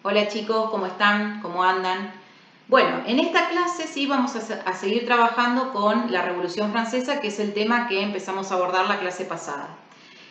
Hola chicos, ¿cómo están? ¿Cómo andan? Bueno, en esta clase sí vamos a seguir trabajando con la Revolución Francesa, que es el tema que empezamos a abordar la clase pasada.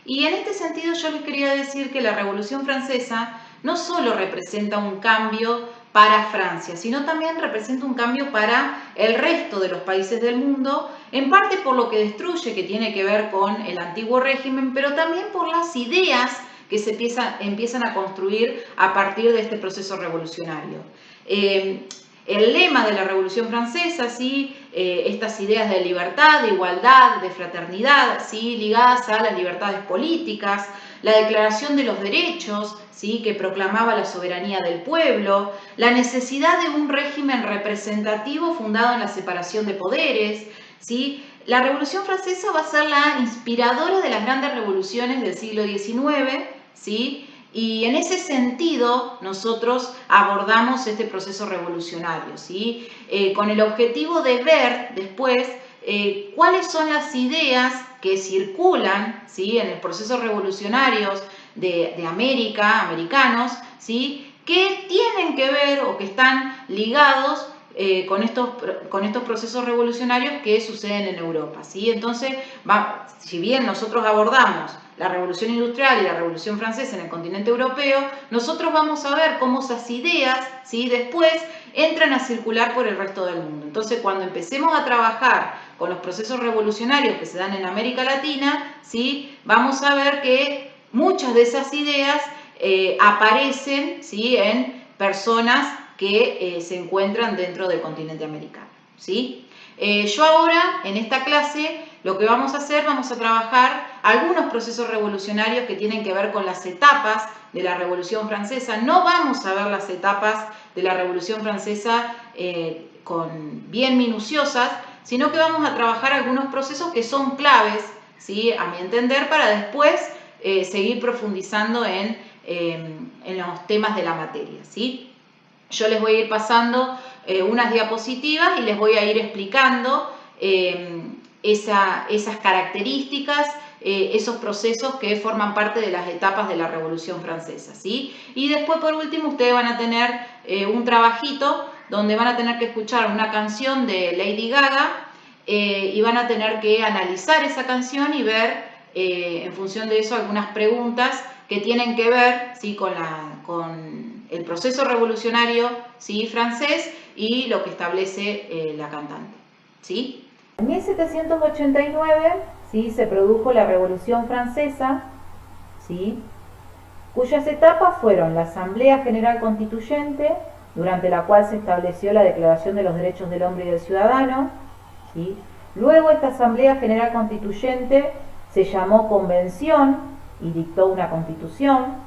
Y en este sentido yo les quería decir que la Revolución Francesa no solo representa un cambio para Francia, sino también representa un cambio para el resto de los países del mundo, en parte por lo que destruye, que tiene que ver con el antiguo régimen, pero también por las ideas que se empiezan a construir a partir de este proceso revolucionario. El lema de la Revolución Francesa, ¿sí? Estas ideas de libertad, de igualdad, de fraternidad, ¿sí? Ligadas a las libertades políticas, la Declaración de los Derechos, ¿sí? Que proclamaba la soberanía del pueblo, la necesidad de un régimen representativo fundado en la separación de poderes, ¿sí? La Revolución Francesa va a ser la inspiradora de las grandes revoluciones del siglo XIX, ¿sí? Y en ese sentido nosotros abordamos este proceso revolucionario, ¿sí? Con el objetivo de ver después cuáles son las ideas que circulan, ¿sí? En el proceso revolucionarios de América, americanos, ¿sí? Que tienen que ver o que están ligados con estos procesos revolucionarios que suceden en Europa, ¿sí? Entonces, si bien nosotros abordamos la Revolución Industrial y la Revolución Francesa en el continente europeo, nosotros vamos a ver cómo esas ideas, ¿sí? Después entran a circular por el resto del mundo. Entonces, cuando empecemos a trabajar con los procesos revolucionarios que se dan en América Latina, ¿sí? Vamos a ver que muchas de esas ideas aparecen, ¿sí? En personas que se encuentran dentro del continente americano, ¿sí? Yo ahora, en esta clase, lo que vamos a hacer, vamos a trabajar algunos procesos revolucionarios que tienen que ver con las etapas de la Revolución Francesa. No vamos a ver las etapas de la Revolución Francesa bien minuciosas, sino que vamos a trabajar algunos procesos que son claves, ¿sí? A mi entender, para después seguir profundizando en los temas de la materia, ¿sí? Yo les voy a ir pasando unas diapositivas y les voy a ir explicando esas características, esos procesos que forman parte de las etapas de la Revolución Francesa, ¿sí? Y después, por último, ustedes van a tener un trabajito donde van a tener que escuchar una canción de Lady Gaga y van a tener que analizar esa canción y ver, en función de eso, algunas preguntas que tienen que ver, ¿sí? con el proceso revolucionario, ¿sí? francés y lo que establece la cantante, ¿sí? En 1789, ¿sí? Se produjo la Revolución Francesa, ¿sí? Cuyas etapas fueron la Asamblea General Constituyente, durante la cual se estableció la Declaración de los Derechos del Hombre y del Ciudadano, ¿sí? Luego esta Asamblea General Constituyente se llamó Convención y dictó una constitución.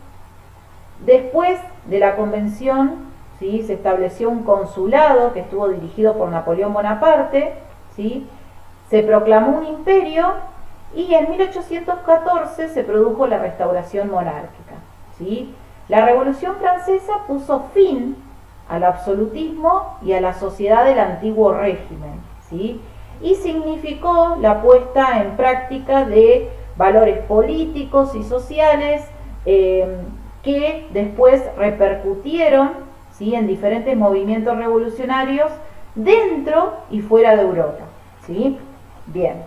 Después de la convención, ¿sí? Se estableció un consulado que estuvo dirigido por Napoleón Bonaparte, ¿sí? Se proclamó un imperio y en 1814 se produjo la restauración monárquica, ¿sí? La Revolución Francesa puso fin al absolutismo y a la sociedad del antiguo régimen, ¿sí? Y significó la puesta en práctica de valores políticos y sociales que después repercutieron, ¿sí? En diferentes movimientos revolucionarios dentro y fuera de Europa, ¿sí? Bien.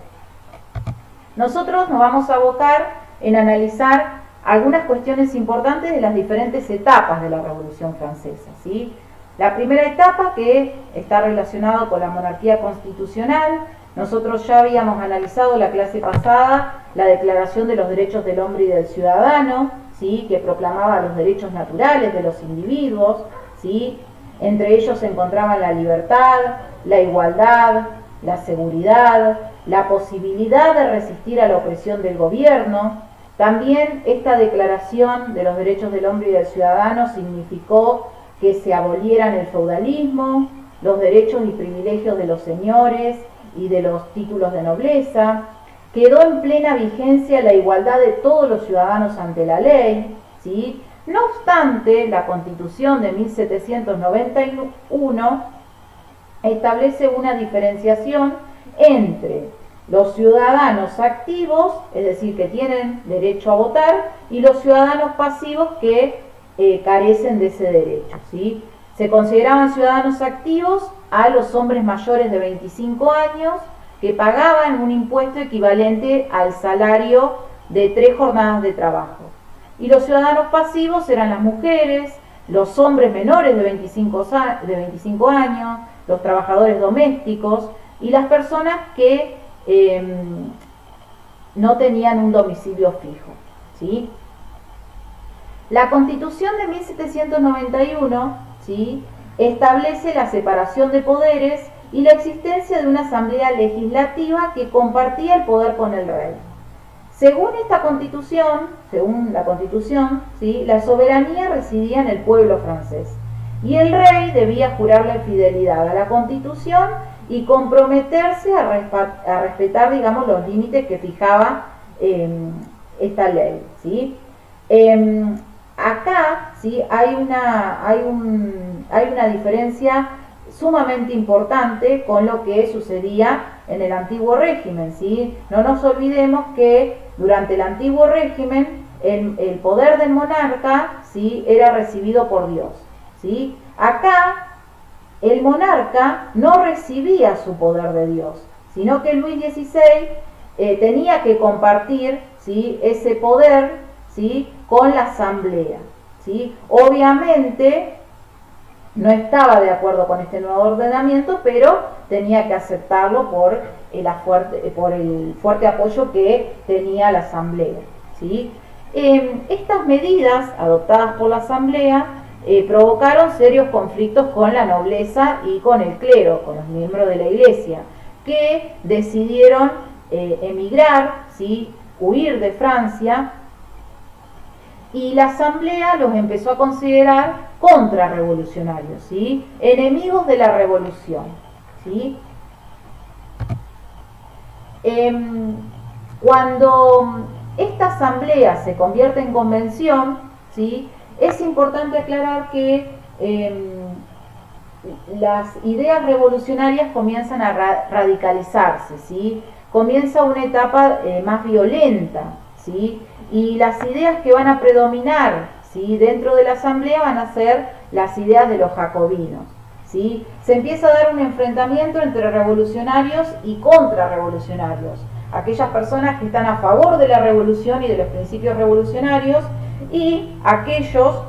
Nosotros nos vamos a abocar en analizar algunas cuestiones importantes de las diferentes etapas de la Revolución Francesa, ¿sí? La primera etapa, que está relacionada con la monarquía constitucional. Nosotros ya habíamos analizado la clase pasada la Declaración de los Derechos del Hombre y del Ciudadano, ¿sí? Que proclamaba los derechos naturales de los individuos, ¿sí? Entre ellos se encontraban la libertad, la igualdad, la seguridad, la posibilidad de resistir a la opresión del gobierno. También esta Declaración de los Derechos del Hombre y del Ciudadano significó que se abolieran el feudalismo, los derechos y privilegios de los señores y de los títulos de nobleza. Quedó en plena vigencia la igualdad de todos los ciudadanos ante la ley, ¿sí? No obstante, la Constitución de 1791 establece una diferenciación entre los ciudadanos activos, es decir, que tienen derecho a votar, y los ciudadanos pasivos que carecen de ese derecho, ¿sí? Se consideraban ciudadanos activos a los hombres mayores de 25 años que pagaban un impuesto equivalente al salario de 3 jornadas de trabajo. Y los ciudadanos pasivos eran las mujeres, los hombres menores de 25 años, los trabajadores domésticos y las personas que no tenían un domicilio fijo, ¿sí? La Constitución de 1791, ¿sí?, establece la separación de poderes y la existencia de una asamblea legislativa que compartía el poder con el rey. Según la Constitución, ¿sí?, la soberanía residía en el pueblo francés y el rey debía jurarle fidelidad a la Constitución y comprometerse a respetar, digamos, los límites que fijaba esta ley, ¿sí? Acá, ¿sí?, hay una diferencia sumamente importante con lo que sucedía en el antiguo régimen, ¿sí? No nos olvidemos que durante el antiguo régimen el poder del monarca, ¿sí?, era recibido por Dios, ¿sí? Acá el monarca no recibía su poder de Dios, sino que Luis XVI tenía que compartir, ¿sí?, ese poder, ¿sí?, con la asamblea, ¿sí? Obviamente no estaba de acuerdo con este nuevo ordenamiento, pero tenía que aceptarlo por el fuerte apoyo que tenía la asamblea, ¿sí? Estas medidas adoptadas por la asamblea provocaron serios conflictos con la nobleza y con el clero, con los miembros de la iglesia, que decidieron emigrar, ¿sí?, huir de Francia, y la asamblea los empezó a considerar contrarrevolucionarios, ¿sí?, enemigos de la revolución, ¿sí? Cuando esta asamblea se convierte en convención, ¿sí?, es importante aclarar que las ideas revolucionarias comienzan a radicalizarse, ¿sí? Comienza una etapa más violenta, ¿sí? Y las ideas que van a predominar, ¿sí?, dentro de la asamblea van a ser las ideas de los jacobinos, ¿sí? Se empieza a dar un enfrentamiento entre revolucionarios y contrarrevolucionarios, aquellas personas que están a favor de la revolución y de los principios revolucionarios, y aquellos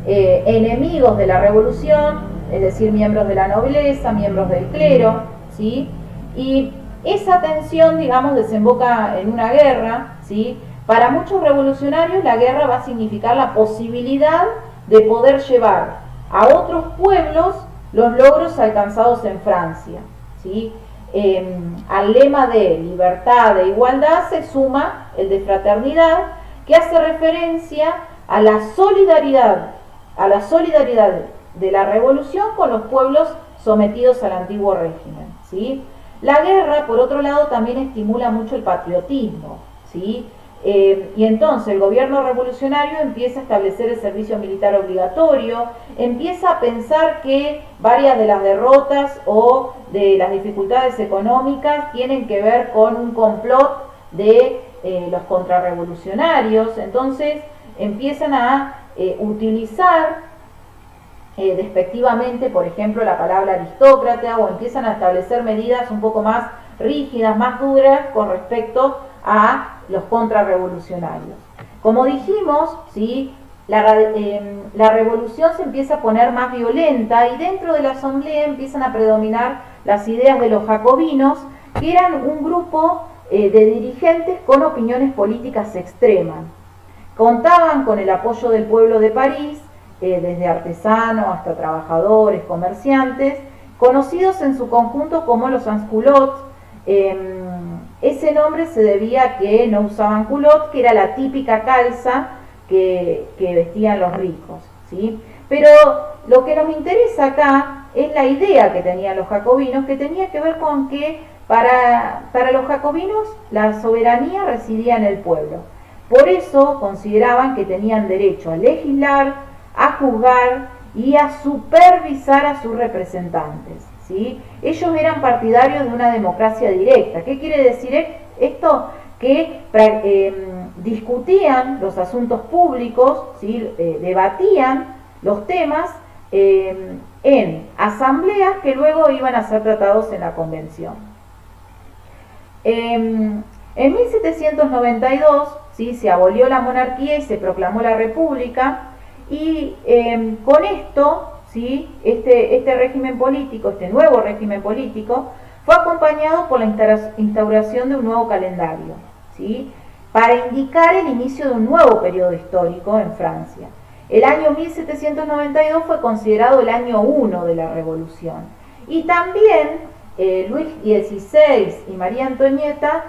enemigos de la revolución, es decir, miembros de la nobleza, miembros del clero, ¿sí? Y esa tensión, digamos, desemboca en una guerra, ¿sí? Para muchos revolucionarios la guerra va a significar la posibilidad de poder llevar a otros pueblos los logros alcanzados en Francia, ¿sí? Al lema de libertad e igualdad se suma el de fraternidad, que hace referencia a la solidaridad de la revolución con los pueblos sometidos al antiguo régimen, ¿sí? La guerra, por otro lado, también estimula mucho el patriotismo, ¿sí? Y entonces el gobierno revolucionario empieza a establecer el servicio militar obligatorio, empieza a pensar que varias de las derrotas o de las dificultades económicas tienen que ver con un complot de los contrarrevolucionarios. Entonces empiezan a utilizar despectivamente, por ejemplo, la palabra aristócrata, o empiezan a establecer medidas un poco más rígidas, más duras con respecto a los contrarrevolucionarios. Como dijimos, ¿sí?, la revolución se empieza a poner más violenta y dentro de la asamblea empiezan a predominar las ideas de los jacobinos, que eran un grupo de dirigentes con opiniones políticas extremas. Contaban con el apoyo del pueblo de París, desde artesanos hasta trabajadores, comerciantes, conocidos en su conjunto como los sans-culottes. Ese nombre se debía a que no usaban culotte, que era la típica calza que vestían los ricos, ¿sí? Pero lo que nos interesa acá es la idea que tenían los jacobinos, que tenía que ver con que para los jacobinos la soberanía residía en el pueblo. Por eso consideraban que tenían derecho a legislar, a juzgar y a supervisar a sus representantes, ¿sí? Ellos eran partidarios de una democracia directa. ¿Qué quiere decir esto? Que discutían los asuntos públicos, ¿sí? Debatían los temas en asambleas que luego iban a ser tratados en la convención. En 1792, ¿sí? Se abolió la monarquía y se proclamó la república, y con esto, ¿sí? Este régimen político, este nuevo régimen político, fue acompañado por la instauración de un nuevo calendario, ¿sí? Para indicar el inicio de un nuevo periodo histórico en Francia. El año 1792 fue considerado el año 1 de la Revolución. Y también Luis XVI y María Antonieta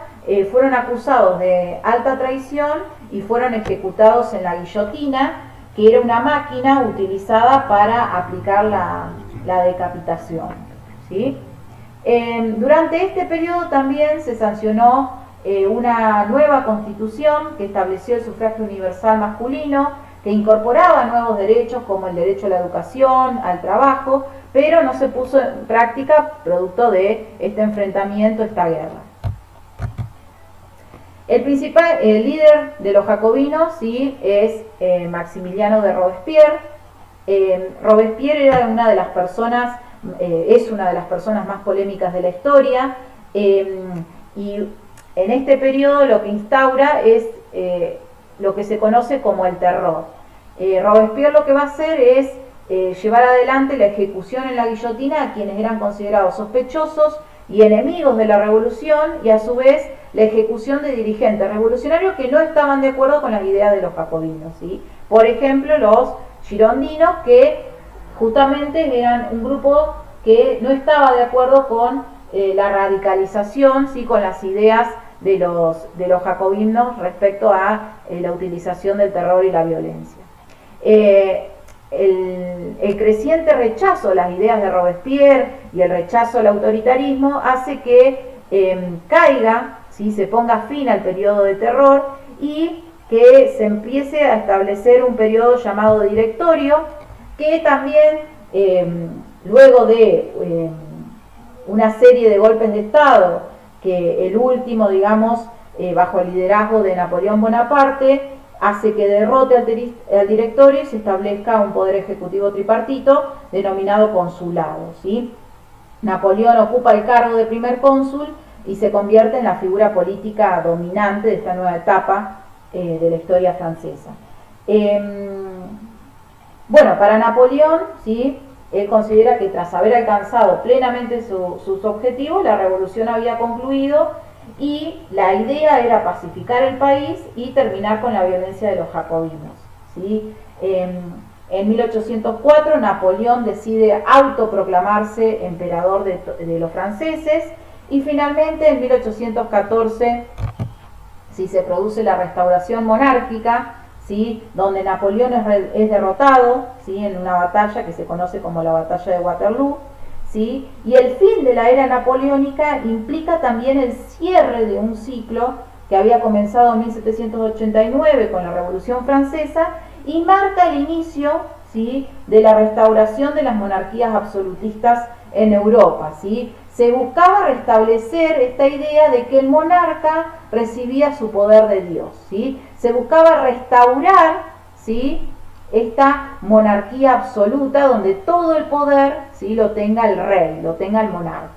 fueron acusados de alta traición y fueron ejecutados en la guillotina, que era una máquina utilizada para aplicar la decapitación, ¿sí? Durante este periodo también se sancionó una nueva constitución que estableció el sufragio universal masculino, que incorporaba nuevos derechos como el derecho a la educación, al trabajo, pero no se puso en práctica producto de este enfrentamiento, esta guerra. El principal líder de los jacobinos, sí, es Maximiliano de Robespierre. Robespierre era una de las personas, es una de las personas más polémicas de la historia, y en este periodo lo que instaura es lo que se conoce como el terror. Robespierre lo que va a hacer es llevar adelante la ejecución en la guillotina a quienes eran considerados sospechosos y enemigos de la revolución, y a su vez la ejecución de dirigentes revolucionarios que no estaban de acuerdo con las ideas de los jacobinos, ¿sí? Por ejemplo, los girondinos, que justamente eran un grupo que no estaba de acuerdo con la radicalización, ¿sí? Con las ideas de los jacobinos respecto a la utilización del terror y la violencia. El creciente rechazo a las ideas de Robespierre y el rechazo al autoritarismo hace que caiga, ¿sí? Se ponga fin al periodo de terror y que se empiece a establecer un periodo llamado directorio, que también luego de una serie de golpes de Estado, que el último, digamos, bajo el liderazgo de Napoleón Bonaparte, hace que derrote al directorio y se establezca un poder ejecutivo tripartito denominado consulado, ¿sí? Napoleón ocupa el cargo de primer cónsul y se convierte en la figura política dominante de esta nueva etapa de la historia francesa. Bueno, para Napoleón, ¿sí? Él considera que tras haber alcanzado plenamente sus objetivos, la revolución había concluido y la idea era pacificar el país y terminar con la violencia de los jacobinos, ¿sí? En 1804 Napoleón decide autoproclamarse emperador de los franceses, y finalmente en 1814 sí, se produce la restauración monárquica, ¿sí? Donde Napoleón es derrotado, ¿sí? En una batalla que se conoce como la batalla de Waterloo, ¿sí? Y el fin de la era napoleónica implica también el cierre de un ciclo que había comenzado en 1789 con la Revolución Francesa y marca el inicio, ¿sí? De la restauración de las monarquías absolutistas en Europa, ¿sí? Se buscaba restablecer esta idea de que el monarca recibía su poder de Dios, ¿sí? Se buscaba restaurar, ¿sí? Esta monarquía absoluta donde todo el poder, ¿sí? Lo tenga el rey, lo tenga el monarca.